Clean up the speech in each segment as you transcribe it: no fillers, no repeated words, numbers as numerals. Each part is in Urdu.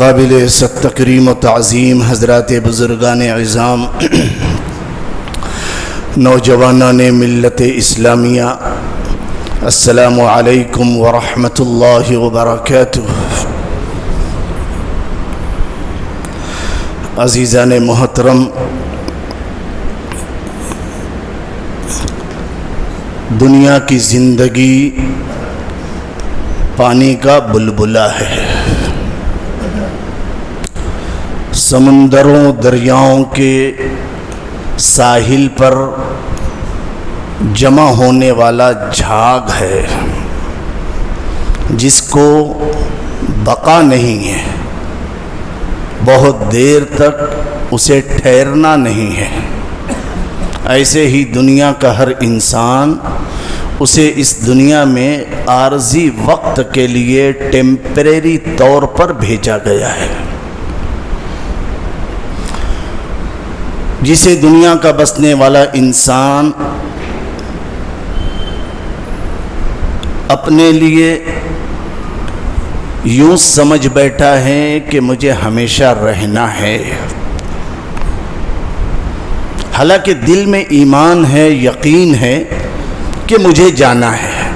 قابل ست تکریم و تعظیم حضرات بزرگان عظام، نوجوانان ملت اسلامیہ، السلام علیکم ورحمۃ اللہ وبرکاتہ۔ عزیزان محترم، دنیا کی زندگی پانی کا بلبلہ ہے۔ سمندروں دریاؤں کے ساحل پر جمع ہونے والا جھاگ ہے جس کو بقا نہیں ہے، بہت دیر تک اسے ٹھہرنا نہیں ہے۔ ایسے ہی دنیا کا ہر انسان اسے اس دنیا میں عارضی وقت کے لیے ٹیمپریری طور پر بھیجا گیا ہے۔ جسے دنیا کا بسنے والا انسان اپنے لیے یوں سمجھ بیٹھا ہے کہ مجھے ہمیشہ رہنا ہے، حالانکہ دل میں ایمان ہے، یقین ہے کہ مجھے جانا ہے،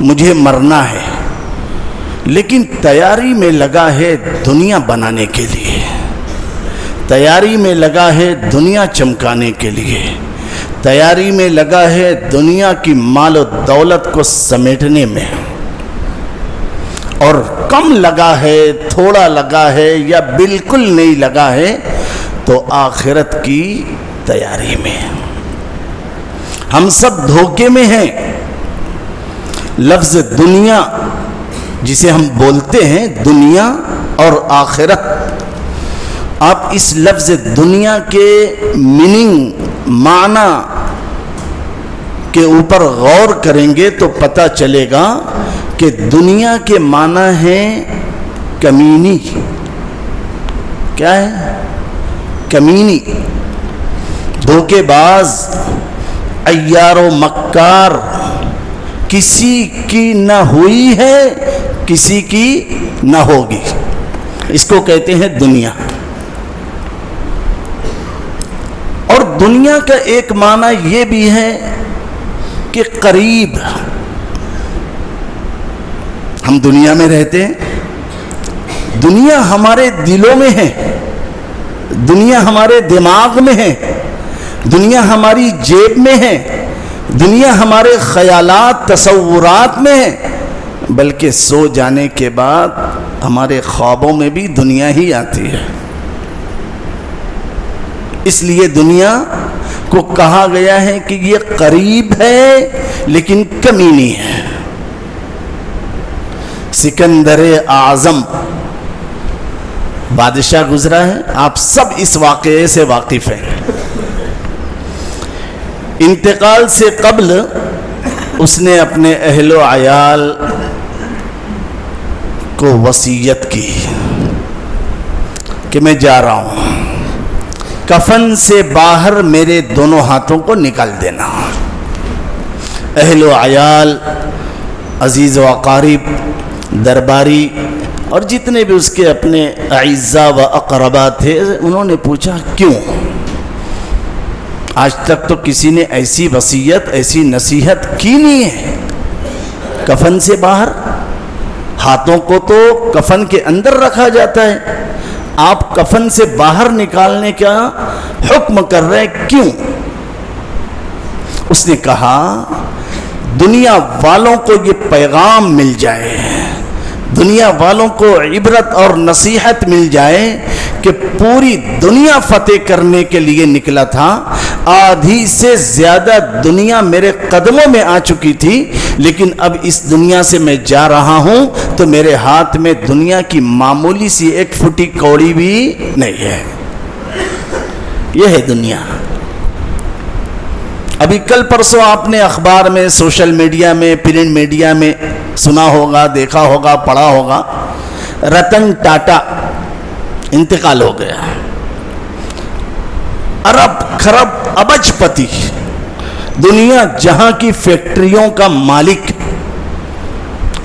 مجھے مرنا ہے، لیکن تیاری میں لگا ہے دنیا بنانے کے لیے، تیاری میں لگا ہے دنیا چمکانے کے لیے، تیاری میں لگا ہے دنیا کی مال و دولت کو سمیٹنے میں، اور کم لگا ہے، تھوڑا لگا ہے یا بالکل نہیں لگا ہے تو آخرت کی تیاری میں۔ ہم سب دھوکے میں ہیں۔ لفظ دنیا جسے ہم بولتے ہیں، دنیا اور آخرت، آپ اس لفظ دنیا کے میننگ، معنی کے اوپر غور کریں گے تو پتہ چلے گا کہ دنیا کے معنی ہے کمینی۔ کیا ہے؟ کمینی، دھوکے باز، عیار و مکار، کسی کی نہ ہوئی ہے، کسی کی نہ ہوگی، اس کو کہتے ہیں دنیا۔ اور دنیا کا ایک معنی یہ بھی ہے کہ قریب۔ ہم دنیا میں رہتے ہیں، دنیا ہمارے دلوں میں ہے، دنیا ہمارے دماغ میں ہے، دنیا ہماری جیب میں ہے، دنیا ہمارے خیالات، تصورات میں ہے، بلکہ سو جانے کے بعد ہمارے خوابوں میں بھی دنیا ہی آتی ہے۔ اس لیے دنیا کو کہا گیا ہے کہ یہ قریب ہے لیکن کمینی ہے۔ سکندر اعظم بادشاہ گزرا ہے، آپ سب اس واقعے سے واقف ہیں۔ انتقال سے قبل اس نے اپنے اہل و عیال کو وصیت کی کہ میں جا رہا ہوں، کفن سے باہر میرے دونوں ہاتھوں کو نکال دینا۔ اہل و عیال، عزیز و اقارب، درباری اور جتنے بھی اس کے اپنے اعزاء و اقربا تھے، انہوں نے پوچھا کیوں؟ آج تک تو کسی نے ایسی وصیت، ایسی نصیحت کی نہیں ہے۔ کفن سے باہر، ہاتھوں کو تو کفن کے اندر رکھا جاتا ہے، آپ کفن سے باہر نکالنے کا حکم کر رہے ہیں، کیوں؟ اس نے کہا دنیا والوں کو یہ پیغام مل جائے، دنیا والوں کو عبرت اور نصیحت مل جائے کہ پوری دنیا فتح کرنے کے لیے نکلا تھا، آدھی سے زیادہ دنیا میرے قدموں میں آ چکی تھی، لیکن اب اس دنیا سے میں جا رہا ہوں تو میرے ہاتھ میں دنیا کی معمولی سی ایک پھٹی کوڑی بھی نہیں ہے۔ یہ ہے دنیا۔ ابھی کل پرسوں آپ نے اخبار میں، سوشل میڈیا میں، پرنٹ میڈیا میں سنا ہوگا، دیکھا ہوگا، پڑھا ہوگا، رتن ٹاٹا انتقال ہو گیا۔ ارب خرب ابج پتی، دنیا جہاں کی فیکٹریوں کا مالک،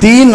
3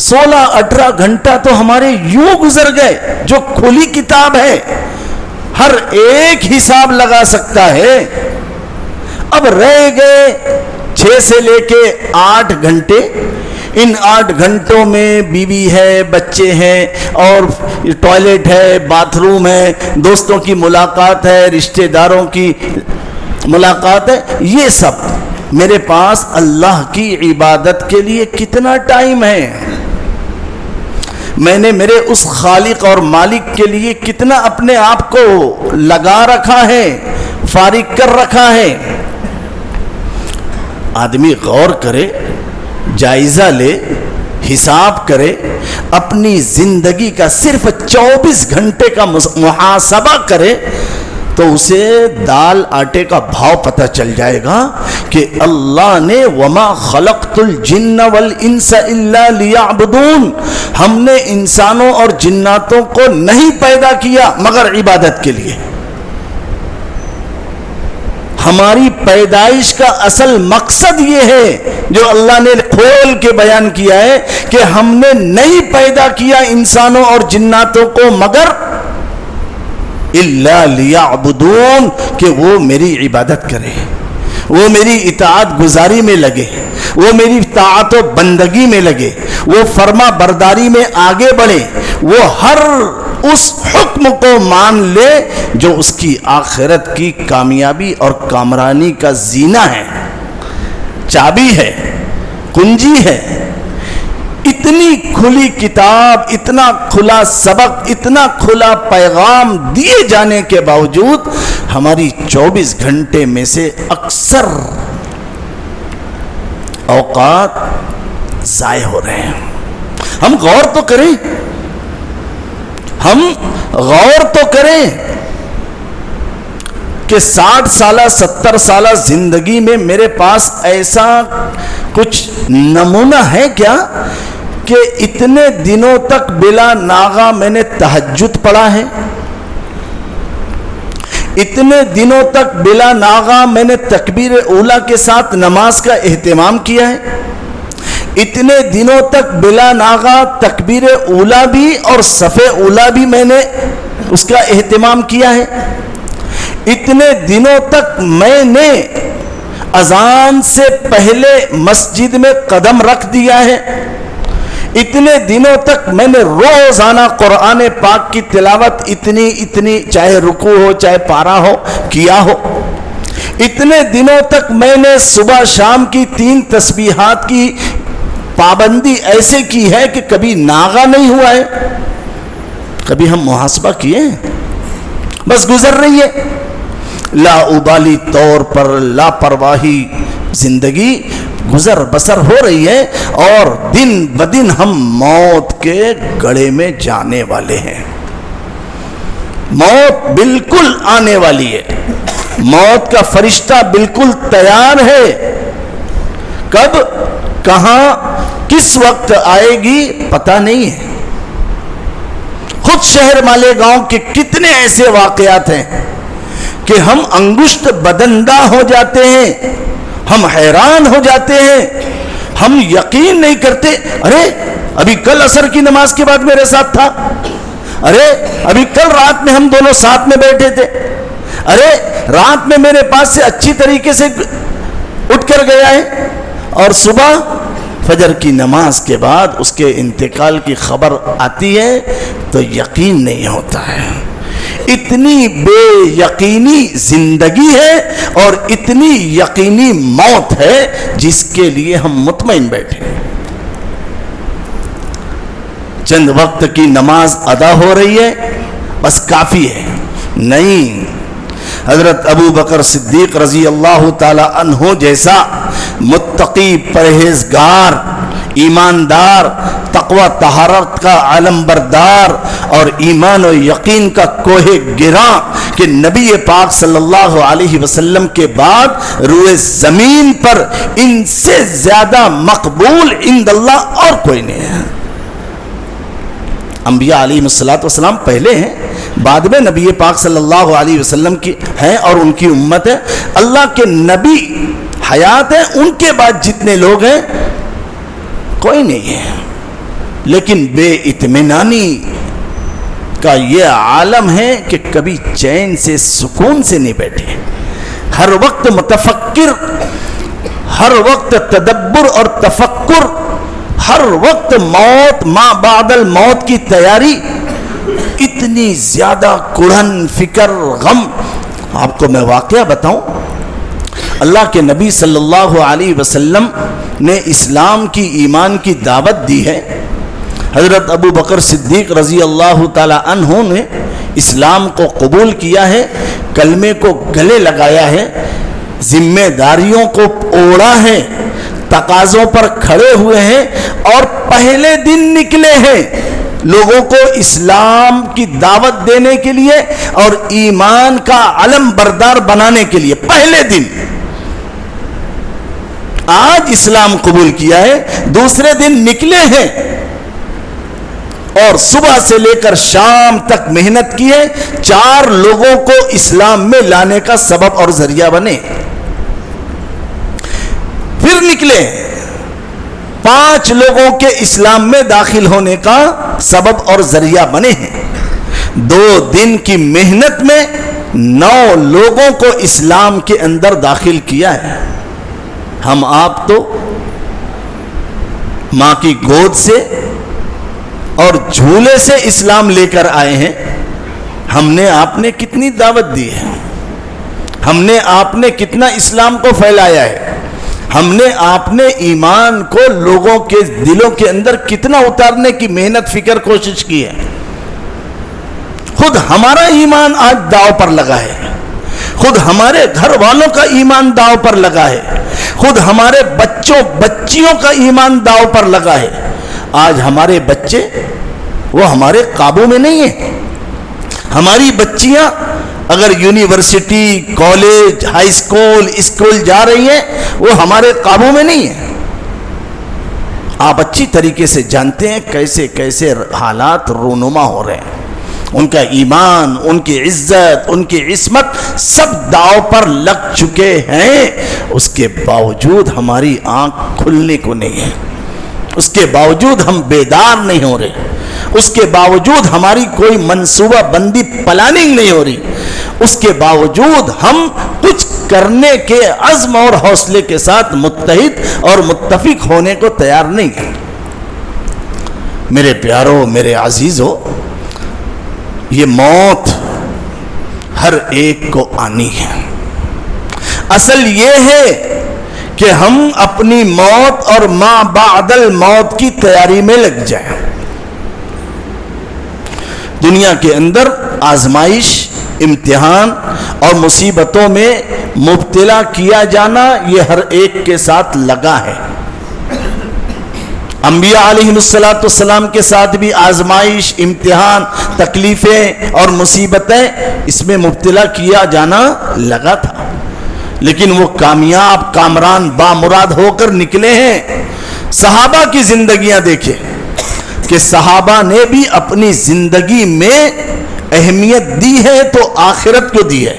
16-18 گھنٹہ تو ہمارے یوں گزر گئے، جو کھلی کتاب ہے ہر ایک حساب لگا سکتا ہے۔ اب رہ گئے 6 سے لے کے 8 گھنٹے، ان 8 گھنٹوں میں بیوی ہے، بچے ہیں، اور ٹوائلٹ ہے، باتھ روم ہے، دوستوں کی ملاقات ہے، رشتہ داروں کی ملاقات ہے، یہ سب میرے پاس اللہ کی عبادت کے لیے کتنا ٹائم ہے؟ میں نے میرے اس خالق اور مالک کے لیے کتنا اپنے آپ کو لگا رکھا ہے، فارغ کر رکھا ہے؟ آدمی غور کرے، جائزہ لے، حساب کرے، اپنی زندگی کا صرف 24 گھنٹے کا محاسبہ کرے، تو اسے دال آٹے کا بھاؤ پتہ چل جائے گا کہ اللہ نے وما خلقت الجن والانس الا لیعبدون، ہم نے انسانوں اور جناتوں کو نہیں پیدا کیا مگر عبادت کے لیے۔ ہماری پیدائش کا اصل مقصد یہ ہے جو اللہ نے کھول کے بیان کیا ہے کہ ہم نے نہیں پیدا کیا انسانوں اور جناتوں کو مگر الا لیعبدون، کہ وہ میری عبادت کرے، وہ میری اطاعت گزاری میں لگے، وہ میری طاعت و بندگی میں لگے، وہ فرما برداری میں آگے بڑھے، وہ ہر اس حکم کو مان لے جو اس کی آخرت کی کامیابی اور کامرانی کا زینہ ہے، چابی ہے، کنجی ہے۔ اتنی کھلی کتاب، اتنا کھلا سبق، اتنا کھلا پیغام دیے جانے کے باوجود ہماری 24 گھنٹے میں سے اکثر اوقات ضائع ہو رہے ہیں۔ ہم غور تو کریں، ہم غور تو کریں کہ 60 سالہ 70 سالہ زندگی میں میرے پاس ایسا کچھ نمونہ ہے کیا کہ اتنے دنوں تک بلا ناغہ میں نے تہجد پڑھا ہے، اتنے دنوں تک بلا ناغہ میں نے تکبیر اولیٰ کے ساتھ نماز کا اہتمام کیا ہے، اتنے دنوں تک بلا ناغہ تکبیر اولیٰ بھی اور صف اولیٰ بھی میں نے اس کا اہتمام کیا ہے، اتنے دنوں تک میں نے اذان سے پہلے مسجد میں قدم رکھ دیا ہے، اتنے دنوں تک میں نے روزانہ قرآن پاک کی تلاوت اتنی چاہے رکوع ہو چاہے پارا ہو کیا ہو، اتنے دنوں تک میں نے صبح شام کی 3 تسبیحات کی پابندی ایسے کی ہے کہ کبھی ناغہ نہیں ہوا ہے۔ کبھی ہم محاسبہ کیے؟ بس گزر رہی ہے لا ابالی طور پر لاپرواہی زندگی گزر بسر ہو رہی ہے، اور دن بدن ہم موت کے گڑھے میں جانے والے ہیں۔ موت بالکل آنے والی ہے، موت کا فرشتہ بالکل تیار ہے، کب کہاں کس وقت آئے گی پتہ نہیں ہے۔ خود شہر مالیگاؤں کے کتنے ایسے واقعات ہیں کہ ہم انگشت بدندہ ہو جاتے ہیں، ہم حیران ہو جاتے ہیں، ہم یقین نہیں کرتے، ارے ابھی کل عصر کی نماز کے بعد میرے ساتھ تھا، ارے ابھی کل رات میں ہم دونوں ساتھ میں بیٹھے تھے، ارے رات میں میرے پاس سے اچھی طریقے سے اٹھ کر گیا ہے، اور صبح فجر کی نماز کے بعد اس کے انتقال کی خبر آتی ہے تو یقین نہیں ہوتا ہے۔ اتنی بے یقینی زندگی ہے اور اتنی یقینی موت ہے جس کے لیے ہم مطمئن بیٹھے۔ چند وقت کی نماز ادا ہو رہی ہے، بس کافی ہے، نہیں۔ حضرت ابو بکر صدیق رضی اللہ تعالی عنہ جیسا متقی، پرہیزگار، ایماندار، تقوی طہارت کا علم بردار اور ایمان و یقین کا کوہ گراں کہ نبی پاک صلی اللہ علیہ وسلم کے بعد روئے زمین پر ان سے زیادہ مقبول عند اللہ اور کوئی نہیں ہے۔ انبیاء علیہ السلام پہلے ہیں، بعد میں نبی پاک صلی اللہ علیہ وسلم کی ہیں اور ان کی امت ہے۔ اللہ کے نبی حیات ہیں، ان کے بعد جتنے لوگ ہیں کوئی نہیں ہے۔ لیکن بے اطمینانی کا یہ عالم ہے کہ کبھی چین سے سکون سے نہیں بیٹھے، ہر وقت متفکر، ہر وقت تدبر اور تفکر، ہر وقت موت ما بعد الموت کی تیاری، اتنی زیادہ کڑھن، فکر، غم۔ آپ کو میں واقعہ بتاؤں، اللہ کے نبی صلی اللہ علیہ وسلم نے اسلام کی، ایمان کی دعوت دی ہے۔ حضرت ابو بکر صدیق رضی اللہ تعالی عنہ نے اسلام کو قبول کیا ہے، کلمے کو گلے لگایا ہے، ذمہ داریوں کو اوڑھا ہے، تقاضوں پر کھڑے ہوئے ہیں اور پہلے دن نکلے ہیں لوگوں کو اسلام کی دعوت دینے کے لیے اور ایمان کا علم بردار بنانے کے لیے۔ پہلے دن آج اسلام قبول کیا ہے، دوسرے دن نکلے ہیں اور صبح سے لے کر شام تک محنت کی ہے، 4 لوگوں کو اسلام میں لانے کا سبب اور ذریعہ بنے۔ پھر نکلے 5 لوگوں کے اسلام میں داخل ہونے کا سبب اور ذریعہ بنے ہیں۔ 2 دن کی محنت میں 9 لوگوں کو اسلام کے اندر داخل کیا ہے۔ ہم آپ تو ماں کی گود سے اور جھولے سے اسلام لے کر آئے ہیں۔ ہم نے آپ نے کتنی دعوت دی ہے، ہم نے آپ نے کتنا اسلام کو پھیلایا ہے، ہم نے آپ نے ایمان کو لوگوں کے دلوں کے اندر کتنا اتارنے کی محنت، فکر، کوشش کی ہے۔ خود ہمارا ایمان آج داؤ پر لگا ہے، خود ہمارے گھر والوں کا ایمان داؤ پر لگا ہے، خود ہمارے بچوں بچیوں کا ایمان داؤ پر لگا ہے۔ آج ہمارے بچے وہ ہمارے قابو میں نہیں ہیں۔ ہماری بچیاں اگر university, college, high school, school جا رہی ہیں، وہ ہمارے قابو میں نہیں ہیں۔ آپ اچھی طریقے سے جانتے ہیں کیسے کیسے حالات رونما ہو رہے ہیں۔ ان کا ایمان، ان کی عزت، ان کی عصمت سب داؤ پر لگ چکے ہیں۔ اس کے باوجود ہماری آنکھ کھلنے کو نہیں ہے، اس کے باوجود ہم بیدار نہیں ہو رہے، اس کے باوجود ہماری کوئی منصوبہ بندی پلاننگ نہیں ہو رہی، اس کے باوجود ہم کچھ کرنے کے عزم اور حوصلے کے ساتھ متحد اور متفق ہونے کو تیار نہیں ہیں۔ میرے پیاروں، میرے عزیزوں، یہ موت ہر ایک کو آنی ہے۔ اصل یہ ہے کہ ہم اپنی موت اور ما بعد الموت کی تیاری میں لگ جائیں۔ دنیا کے اندر آزمائش، امتحان اور مصیبتوں میں مبتلا کیا جانا یہ ہر ایک کے ساتھ لگا ہے۔ انبیاء علیہ السلام کے ساتھ بھی آزمائش، امتحان، تکلیفیں اور مصیبتیں، اس میں مبتلا کیا جانا لگا تھا، لیکن وہ کامیاب، کامران، بامراد ہو کر نکلے ہیں۔ صحابہ کی زندگیاں دیکھیں کہ صحابہ نے بھی اپنی زندگی میں اہمیت دی ہے تو آخرت کو دی ہے،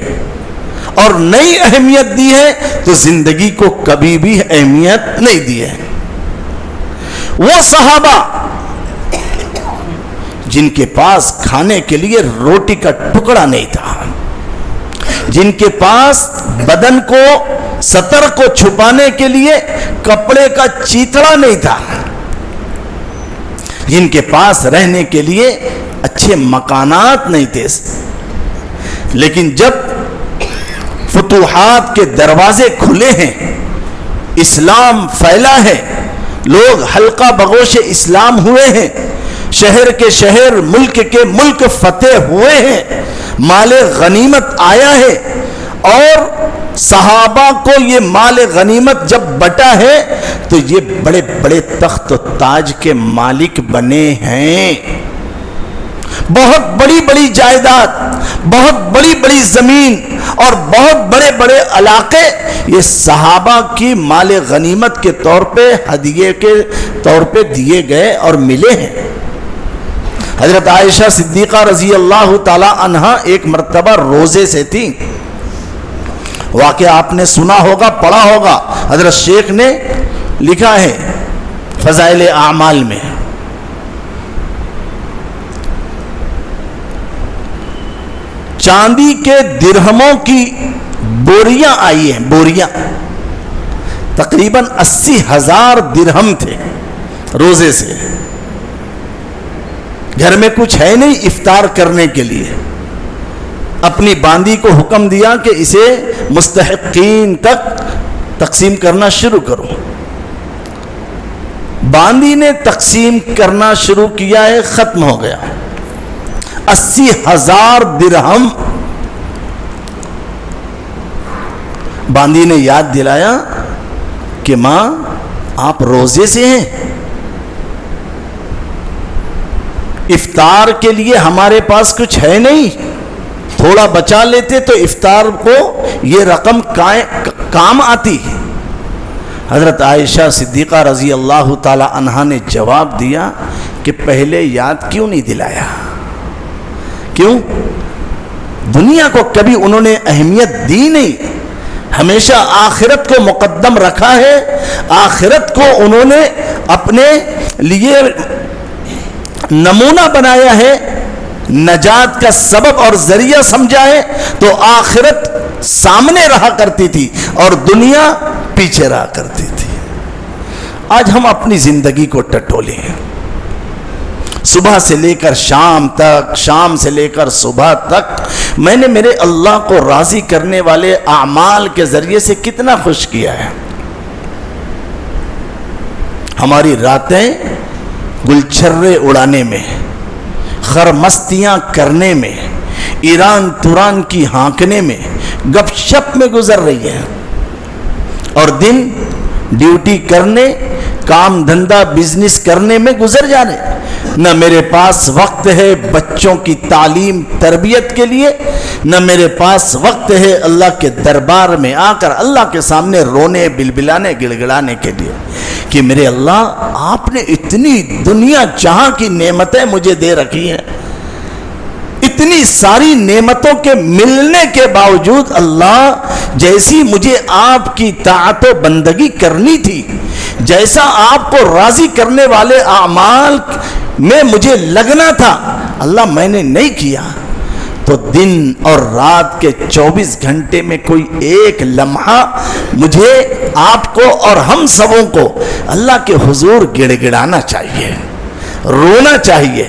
اور نئی اہمیت دی ہے تو زندگی کو کبھی بھی اہمیت نہیں دی ہے۔ وہ صحابہ جن کے پاس کھانے کے لیے روٹی کا ٹکڑا نہیں تھا، جن کے پاس بدن کو، سطر کو چھپانے کے لیے کپڑے کا چیتڑا نہیں تھا، جن کے پاس رہنے کے لیے اچھے مکانات نہیں تھے، لیکن جب فتوحات کے دروازے کھلے ہیں، اسلام پھیلا ہے، لوگ حلقہ بگوش اسلام ہوئے ہیں، شہر کے شہر، ملک کے ملک فتح ہوئے ہیں، مال غنیمت آیا ہے، اور صحابہ کو یہ مال غنیمت جب بٹا ہے تو یہ بڑے بڑے تخت و تاج کے مالک بنے ہیں۔ بہت بڑی بڑی جائیداد، بہت بڑی بڑی زمین اور بہت بڑے بڑے علاقے یہ صحابہ کی مال غنیمت کے طور پہ، ہدیے کے طور پہ دیے گئے اور ملے ہیں۔ حضرت عائشہ صدیقہ رضی اللہ تعالی عنہا ایک مرتبہ روزے سے تھی، واقعہ آپ نے سنا ہوگا، پڑھا ہوگا، حضرت شیخ نے لکھا ہے فضائل اعمال میں۔ چاندی کے درہموں کی بوریاں آئی ہیں، بوریاں تقریباً 80,000 درہم تھے روزے سے. گھر میں کچھ ہے نہیں افطار کرنے کے لیے، اپنی باندی کو حکم دیا کہ اسے مستحقین تک تقسیم کرنا شروع کرو. باندی نے تقسیم کرنا شروع کیا ہے، ختم ہو گیا 80,000 درہم. باندی نے یاد دلایا کہ ماں آپ روزے سے ہیں، افطار کے لیے ہمارے پاس کچھ ہے نہیں، تھوڑا بچا لیتے تو افطار کو یہ رقم کام آتی. حضرت عائشہ صدیقہ رضی اللہ تعالی عنہا نے جواب دیا کہ پہلے یاد کیوں نہیں دلایا؟ کیوں؟ دنیا کو کبھی انہوں نے اہمیت دی نہیں، ہمیشہ آخرت کو مقدم رکھا ہے. آخرت کو انہوں نے اپنے لیے نمونہ بنایا ہے، نجات کا سبب اور ذریعہ سمجھا ہے، تو آخرت سامنے رہا کرتی تھی اور دنیا پیچھے رہا کرتی تھی. آج ہم اپنی زندگی کو ٹٹولے ہیں، صبح سے لے کر شام تک، شام سے لے کر صبح تک میں نے میرے اللہ کو راضی کرنے والے اعمال کے ذریعے سے کتنا خوش کیا ہے. ہماری راتیں گلچھرے اڑانے میں، خرمستیاں کرنے میں، ایران توران کی ہانکنے میں، گپ شپ میں گزر رہی ہے، اور دن ڈیوٹی کرنے، کام دھندا بزنس کرنے میں گزر جانے. نہ میرے پاس وقت ہے بچوں کی تعلیم تربیت کے لیے، نہ میرے پاس وقت ہے اللہ کے دربار میں آ کر اللہ کے سامنے رونے بلبلانے گڑ گڑانے کے لیے کہ میرے اللہ آپ نے اتنی دنیا جہاں کی نعمتیں مجھے دے رکھی ہیں، اتنی ساری نعمتوں کے ملنے کے باوجود اللہ جیسی مجھے آپ کی طاعت و بندگی کرنی تھی، جیسا آپ کو راضی کرنے والے اعمال میں مجھے لگنا تھا، اللہ میں نے نہیں کیا. تو دن اور رات کے 24 گھنٹے میں کوئی ایک لمحہ مجھے آپ کو اور ہم سبوں کو اللہ کے حضور گڑ گڑانا چاہیے، رونا چاہیے،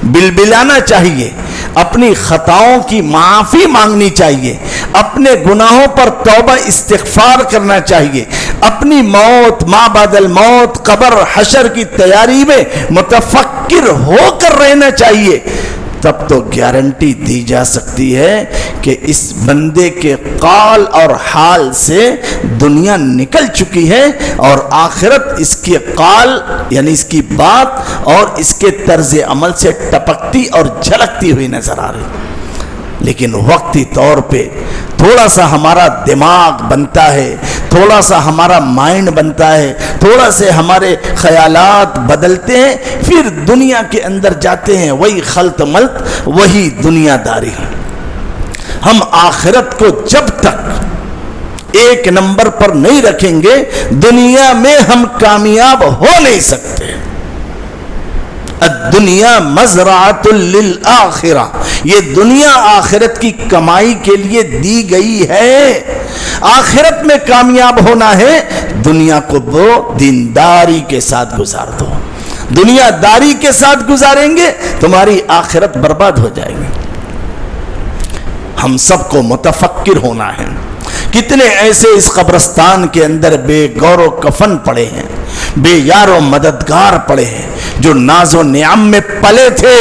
بلبلانا چاہیے، اپنی خطاؤں کی معافی مانگنی چاہیے، اپنے گناہوں پر توبہ استغفار کرنا چاہیے، اپنی موت، ما بعد الموت، قبر حشر کی تیاری میں متفکر ہو کر رہنا چاہیے. تب تو گارنٹی دی جا سکتی ہے کہ اس بندے کے قال اور حال سے دنیا نکل چکی ہے اور آخرت اس کے قال یعنی اس کی بات اور اس کے طرز عمل سے ٹپکتی اور جھلکتی ہوئی نظر آ رہی. لیکن وقتی طور پہ تھوڑا سا ہمارا دماغ بنتا ہے، تھوڑا سا ہمارا مائنڈ بنتا ہے، تھوڑا سے ہمارے خیالات بدلتے ہیں، پھر دنیا کے اندر جاتے ہیں، وہی خلط ملط، وہی دنیا داری. ہم آخرت کو جب تک ایک نمبر پر نہیں رکھیں گے دنیا میں ہم کامیاب ہو نہیں سکتے. الدنیا مزرعۃ للآخرہ، یہ دنیا آخرت کی کمائی کے لیے دی گئی ہے. آخرت میں کامیاب ہونا ہے، دنیا کو وہ دینداری کے ساتھ گزار دو. دنیا داری کے ساتھ گزاریں گے تمہاری آخرت برباد ہو جائے گی. ہم سب کو متفکر ہونا ہے. کتنے ایسے اس قبرستان کے اندر بے گور و کفن پڑے ہیں، بے یار و مددگار پڑے ہیں، جو ناز و نعم میں پلے تھے،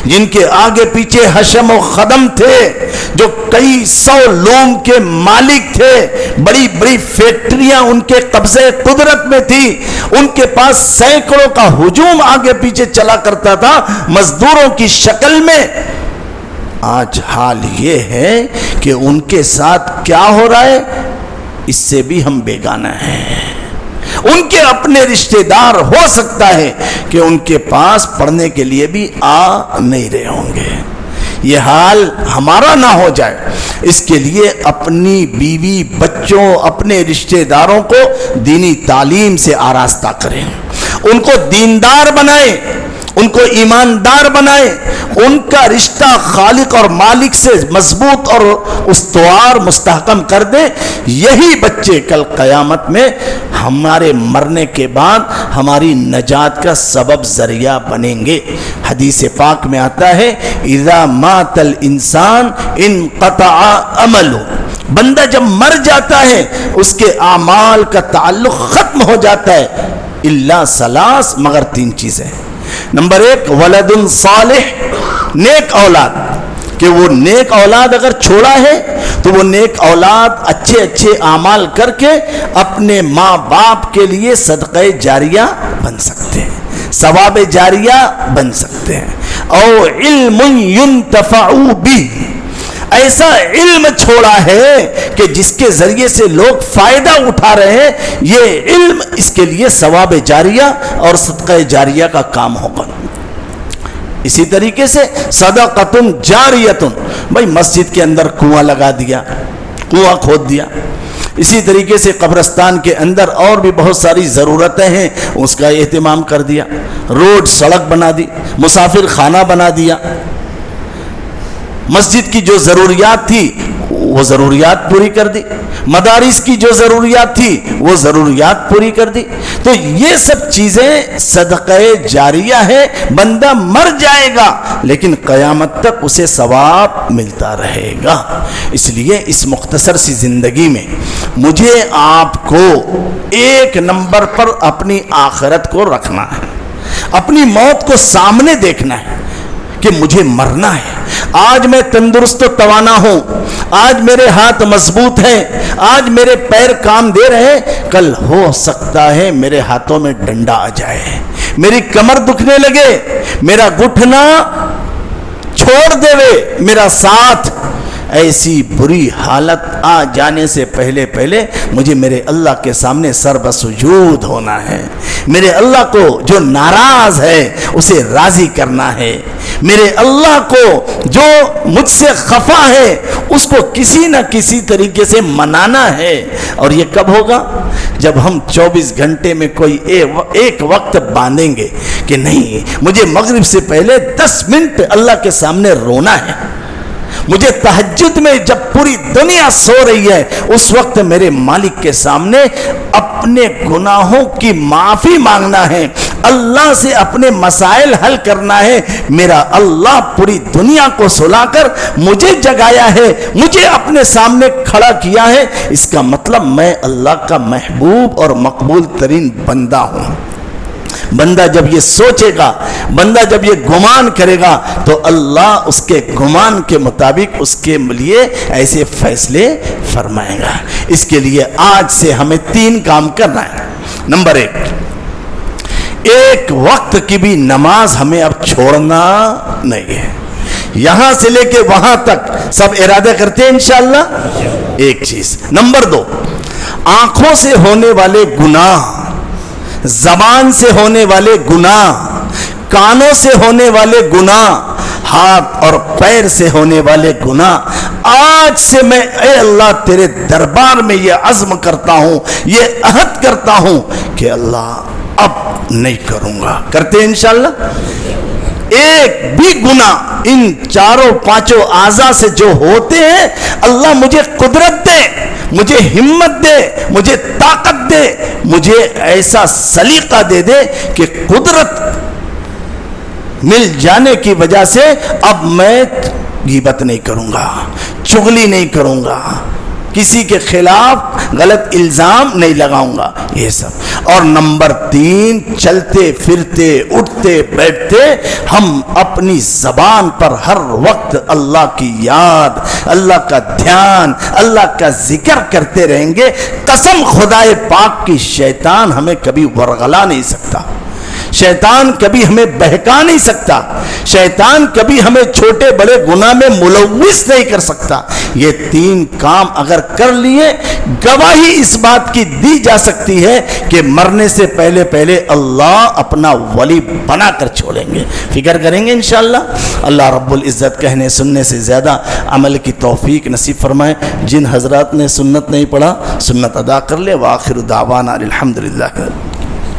جن کے آگے پیچھے حشم و خدم تھے، جو کئی 100 لوگوں کے مالک تھے، بڑی بڑی فیکٹریاں ان کے قبضے قدرت میں تھی، ان کے پاس سینکڑوں کا ہجوم آگے پیچھے چلا کرتا تھا مزدوروں کی شکل میں. آج حال یہ ہے کہ ان کے ساتھ کیا ہو رہا ہے اس سے بھی ہم بیگانہ ہیں. ان کے اپنے رشتہ دار ہو سکتا ہے کہ ان کے پاس پڑھنے کے لیے بھی آ نہیں رہے ہوں گے. یہ حال ہمارا نہ ہو جائے، اس کے لیے اپنی بیوی بچوں اپنے رشتہ داروں کو دینی تعلیم سے آراستہ کریں، ان کو دیندار بنائیں، ان کو ایماندار بنائیں، ان کا رشتہ خالق اور مالک سے مضبوط اور استوار مستحکم کر دیں، یہی بچے کل قیامت میں ہمارے مرنے کے بعد ہماری نجات کا سبب ذریعہ بنیں گے۔ حدیث پاک میں آتا ہے اذا مات الانسان انقطع عمله، بندہ جب مر جاتا ہے اس کے اعمال کا تعلق ختم ہو جاتا ہے، الا ثلاث، مگر تین چیزیں۔ نمبر ایک ولد صالح، نیک اولاد، کہ وہ نیک اولاد اگر چھوڑا ہے تو وہ نیک اولاد اچھے اچھے اعمال کر کے اپنے ماں باپ کے لیے صدقہ جاریہ بن سکتے ہیں، ثواب جاریہ بن سکتے ہیں۔ او علم ينتفع به، ایسا علم چھوڑا ہے کہ جس کے ذریعے سے لوگ فائدہ اٹھا رہے ہیں، یہ علم اس کے لیے ثواب جاریہ اور صدقہ جاریہ کا کام ہوگا۔ اسی طریقے سے صدقۃ جاریۃ، بھائی مسجد کے اندر کنواں لگا دیا، کنواں کھود دیا۔ اسی طریقے سے قبرستان کے اندر اور بھی بہت ساری ضرورتیں ہیں، اس کا اہتمام کر دیا، روڈ سڑک بنا دی، مسافر خانہ بنا دیا، مسجد کی جو ضروریات تھی وہ ضروریات پوری کر دی، مدارس کی جو ضروریات تھی وہ ضروریات پوری کر دی۔ تو یہ سب چیزیں صدقہ جاریہ ہے، بندہ مر جائے گا لیکن قیامت تک اسے ثواب ملتا رہے گا۔ اس لیے اس مختصر سی زندگی میں مجھے آپ کو ایک نمبر پر اپنی آخرت کو رکھنا ہے، اپنی موت کو سامنے دیکھنا ہے کہ مجھے مرنا ہے۔ آج میں تندرست و توانا ہوں، آج میرے ہاتھ مضبوط ہیں، آج میرے پیر کام دے رہے ہیں، کل ہو سکتا ہے میرے ہاتھوں میں ڈنڈا آ جائے، میری کمر دکھنے لگے، میرا گھٹنا چھوڑ دے، میرا ساتھ۔ ایسی بری حالت آ جانے سے پہلے مجھے میرے اللہ کے سامنے سر بسجود ہونا ہے، میرے اللہ کو جو ناراض ہے اسے راضی کرنا ہے، میرے اللہ کو جو مجھ سے خفا ہے اس کو کسی نہ کسی طریقے سے منانا ہے۔ اور یہ کب ہوگا؟ جب ہم 24 گھنٹے میں کوئی ایک وقت باندھیں گے کہ نہیں، مجھے مغرب سے پہلے 10 منٹ اللہ کے سامنے رونا ہے، مجھے تہجد میں جب پوری دنیا سو رہی ہے اس وقت میرے مالک کے سامنے اپنے گناہوں کی معافی مانگنا ہے، اللہ سے اپنے مسائل حل کرنا ہے۔ میرا اللہ پوری دنیا کو سلا کر مجھے جگایا ہے، مجھے اپنے سامنے کھڑا کیا ہے، اس کا مطلب میں اللہ کا محبوب اور مقبول ترین بندہ ہوں۔ بندہ جب یہ سوچے گا، بندہ جب یہ گمان کرے گا تو اللہ اس کے گمان کے مطابق اس کے لیے ایسے فیصلے فرمائے گا۔ اس کے لیے آج سے ہمیں 3 کام کرنا ہے۔ نمبر 1، ایک وقت کی بھی نماز ہمیں اب چھوڑنا نہیں ہے، یہاں سے لے کے وہاں تک سب ارادہ کرتے ہیں انشاءاللہ۔ ایک چیز۔ نمبر 2، آنکھوں سے ہونے والے گناہ، زبان سے ہونے والے گناہ، کانوں سے ہونے والے گناہ، ہاتھ اور پیر سے ہونے والے گناہ، آج سے میں اے اللہ تیرے دربار میں یہ عزم کرتا ہوں، یہ عہد کرتا ہوں کہ اللہ اب نہیں کروں گا۔ کرتے ہیں انشاءاللہ۔ ایک بھی گناہ ان 4-5 اعضاء سے جو ہوتے ہیں، اللہ مجھے قدرت دے، مجھے ہمت دے، مجھے طاقت دے، مجھے ایسا سلیقہ دے دے کہ قدرت مل جانے کی وجہ سے اب میں غیبت نہیں کروں گا، چغلی نہیں کروں گا، کسی کے خلاف غلط الزام نہیں لگاؤں گا، یہ سب۔ اور نمبر 3، چلتے پھرتے اٹھتے بیٹھتے ہم اپنی زبان پر ہر وقت اللہ کی یاد، اللہ کا دھیان، اللہ کا ذکر کرتے رہیں گے۔ قسم خدائے پاک کی، شیطان ہمیں کبھی ورغلا نہیں سکتا، شیطان کبھی ہمیں بہکا نہیں سکتا، شیطان کبھی ہمیں چھوٹے بڑے گناہ میں ملوث نہیں کر سکتا۔ یہ 3 کام اگر کر لیے، گواہی اس بات کی دی جا سکتی ہے کہ مرنے سے پہلے اللہ اپنا ولی بنا کر چھوڑیں گے۔ فکر کریں گے انشاءاللہ۔ اللہ رب العزت کہنے سننے سے زیادہ عمل کی توفیق نصیب فرمائے۔ جن حضرات نے سنت نہیں پڑھا سنت ادا کر لے۔ وآخر دعوانا الحمدللہ۔